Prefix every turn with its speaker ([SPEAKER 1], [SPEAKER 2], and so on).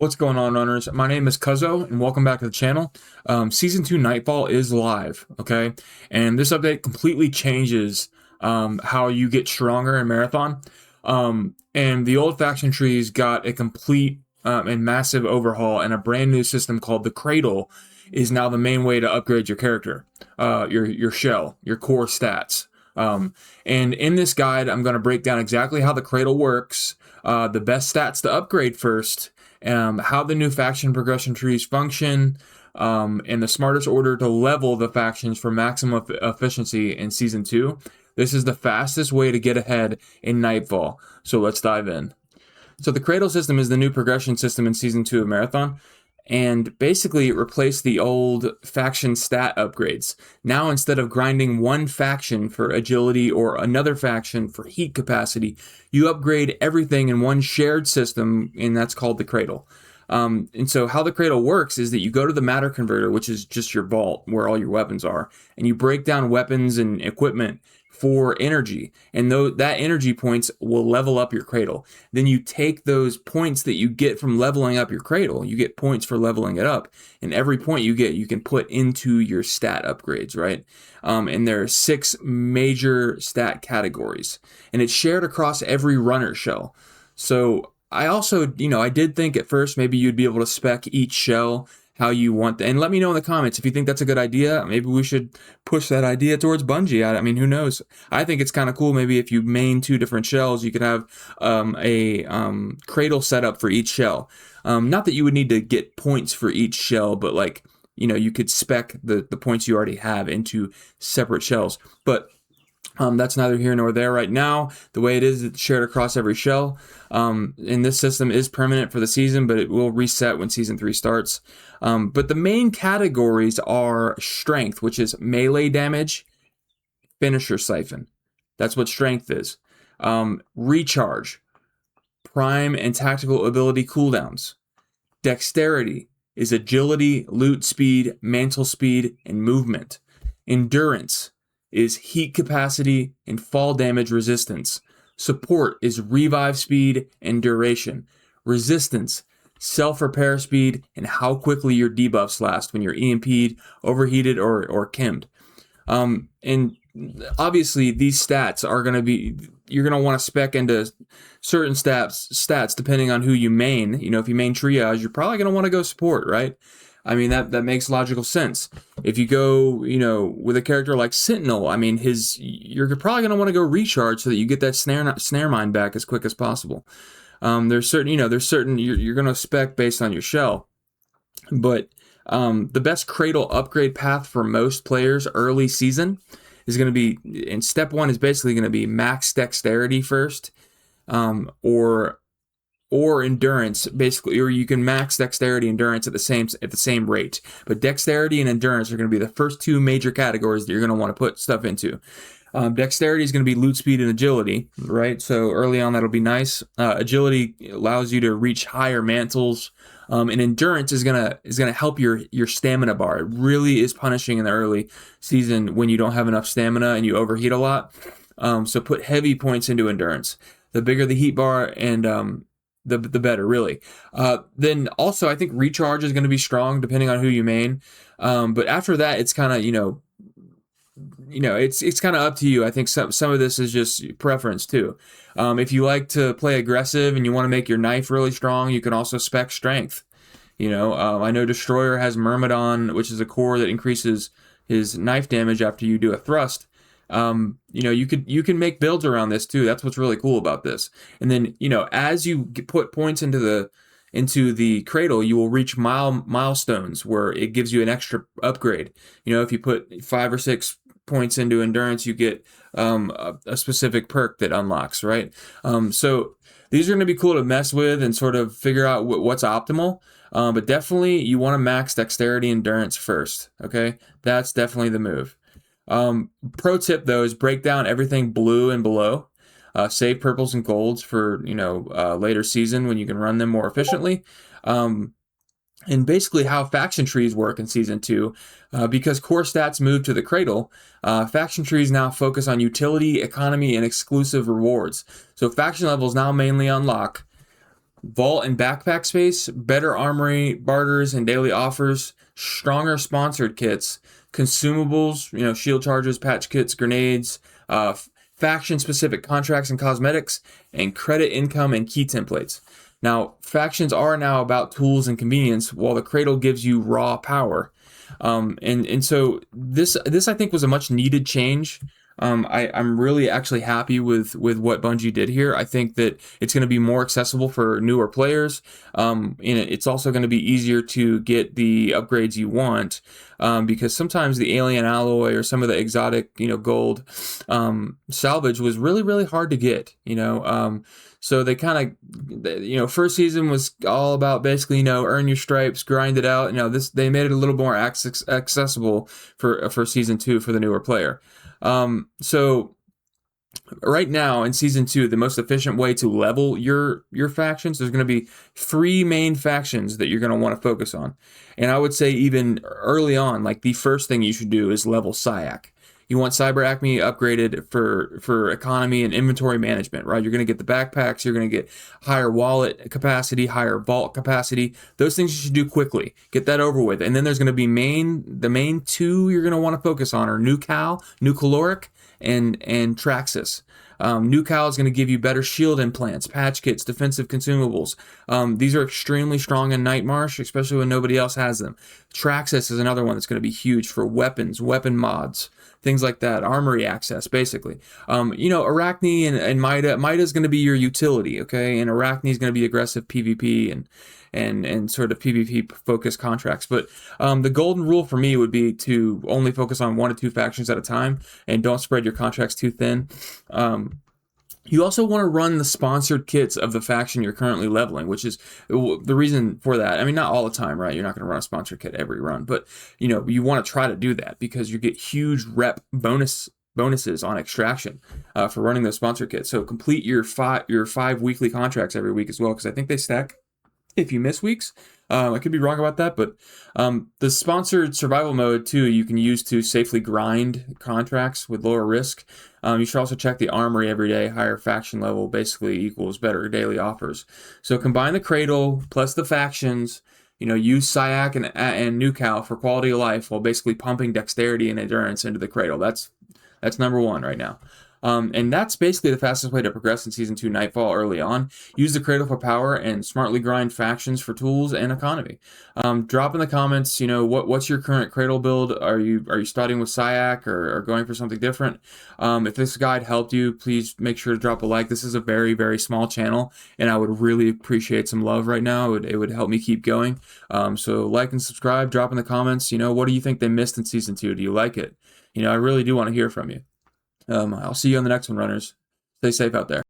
[SPEAKER 1] What's going on, runners? My name is Cuzzo, and welcome back to the channel. Season 2 Nightfall is live, okay? And this update completely changes how you get stronger in Marathon. And the old faction trees got a complete and massive overhaul, and a brand new system called the Cradle is now the main way to upgrade your character, your shell, your core stats. And in this guide, I'm going to break down exactly how the Cradle works, the best stats to upgrade first, how the new faction progression trees function, and the smartest order to level the factions for maximum efficiency in Season 2. This is the fastest way to get ahead in Nightfall, so let's dive in. So the Cradle system is the new progression system in Season 2 of Marathon, and basically it replaced the old faction stat upgrades. Now, instead of grinding one faction for agility or another faction for heat capacity, you upgrade everything in one shared system, and that's called the Cradle. And so how the Cradle works is that you go to the matter converter, which is just your vault where all your weapons are, and you break down weapons and equipment for energy, and that energy points will level up your Cradle. Then you take those points that you get from leveling up your Cradle, you get points for leveling it up, and every point you get you can put into your stat upgrades, right? And there are 6 major stat categories, and it's shared across every runner shell. So I also, I did think at first maybe you'd be able to spec each shell how you want and let me know in the comments if you think that's a good idea. Maybe we should push that idea towards Bungie. I mean, who knows? I think it's kind of cool. Maybe if you main 2 different shells, you could have a Cradle setup for each shell. Not that you would need to get points for each shell, but like, you could spec the points you already have into separate shells. But that's neither here nor there right now. The way it is, it's shared across every shell. And this system is permanent for the season, but it will reset when Season 3 starts. But the main categories are Strength, which is melee damage, Finisher Siphon. That's what Strength is. Recharge, Prime and Tactical Ability cooldowns. Dexterity is Agility, Loot Speed, Mantle Speed, and Movement. Endurance is heat capacity and fall damage resistance. Support is revive speed and duration. Resistance, self-repair speed, and how quickly your debuffs last when you're EMP'd, overheated, or kimmed. And obviously these stats are going to be, you're going to want to spec into certain stats depending on who you main. If you main triage, you're probably going to want to go support, right? I mean, that makes logical sense. If you go, with a character like Sentinel, I mean, you're probably going to want to go recharge so that you get that snare mine back as quick as possible. There's certain, you're going to spec based on your shell. But the best Cradle upgrade path for most players early season is going to be, in step 1 is basically going to be max dexterity first, or endurance, basically, or you can max dexterity endurance at the same rate. But dexterity and endurance are going to be the first 2 major categories that you're going to want to put stuff into. Dexterity is going to be loot speed and agility, right? So early on that'll be nice. Agility allows you to reach higher mantles, and endurance is gonna help your stamina bar. It really is punishing in the early season when you don't have enough stamina and you overheat a lot. So put heavy points into endurance. The bigger the heat bar and the better, really. Then also, I think recharge is going to be strong depending on who you main. But after that, it's kind of it's kind of up to you. I think some of this is just preference too. If you like to play aggressive and you want to make your knife really strong, you can also spec strength. I know Destroyer has Myrmidon, which is a core that increases his knife damage after you do a thrust. You can make builds around this too. That's what's really cool about this. And then, as you put points into the Cradle, you will reach milestones where it gives you an extra upgrade. If you put 5 or 6 points into endurance, you get a specific perk that unlocks, right? So these are going to be cool to mess with and sort of figure out what's optimal. But definitely you want to max dexterity endurance first. Okay, that's definitely the move. Pro tip though is break down everything blue and below. Save purples and golds for later season when you can run them more efficiently. And basically how faction trees work in Season 2, because core stats move to the Cradle, faction trees now focus on utility, economy, and exclusive rewards. So faction levels now mainly unlock Vault and backpack space, better armory, barters, and daily offers, stronger sponsored kits, consumables, shield charges, patch kits, grenades, faction specific contracts and cosmetics, and credit income and key templates. Now, factions are now about tools and convenience, while the Cradle gives you raw power. And so this I think was a much needed change. I'm really actually happy with what Bungie did here. I think that it's going to be more accessible for newer players. And it's also going to be easier to get the upgrades you want, because sometimes the alien alloy or some of the exotic, gold salvage was really, really hard to get, so they kind of, first season was all about basically, earn your stripes, grind it out. They made it a little more accessible for season 2 for the newer player. So right now in season 2, the most efficient way to level your factions, there's going to be 3 main factions that you're going to want to focus on. And I would say even early on, like the first thing you should do is level Syac. You want Cyber Acme upgraded for economy and inventory management, right? You're going to get the backpacks. You're going to get higher wallet capacity, higher vault capacity. Those things you should do quickly. Get that over with. And then there's going to be the main 2 you're going to want to focus on are New Caloric, and Traxxas. New Cal is going to give you better shield implants, patch kits, defensive consumables. These are extremely strong in Night March, especially when nobody else has them. Traxxas is another one that's going to be huge for weapons, weapon mods, things like that, armory access, basically. Arachne and Mida. Mida is going to be your utility, okay? And Arachne is going to be aggressive PvP and sort of PvP focused contracts. But the golden rule for me would be to only focus on 1 to 2 factions at a time and don't spread your contracts too thin. You also want to run the sponsored kits of the faction you're currently leveling, which is the reason for that. I mean, not all the time, right? You're not going to run a sponsored kit every run, but you want to try to do that because you get huge rep bonuses on extraction for running those sponsored kits. So complete your 5 weekly contracts every week as well, because I think they stack if you miss weeks. I could be wrong about that, but the sponsored survival mode too, you can use to safely grind contracts with lower risk. You should also check the armory every day. Higher faction level basically equals better daily offers. So combine the Cradle plus the factions. Use Syac and New Cal for quality of life while basically pumping Dexterity and Endurance into the Cradle. That's number 1 right now. And that's basically the fastest way to progress in Season 2 Nightfall early on. Use the Cradle for power and smartly grind factions for tools and economy. Drop in the comments, what's your current Cradle build? Are you starting with Syac or going for something different? If this guide helped you, please make sure to drop a like. This is a very, very small channel, and I would really appreciate some love right now. It would help me keep going. So like and subscribe, drop in the comments, what do you think they missed in Season 2? Do you like it? I really do want to hear from you. I'll see you on the next one, runners. Stay safe out there.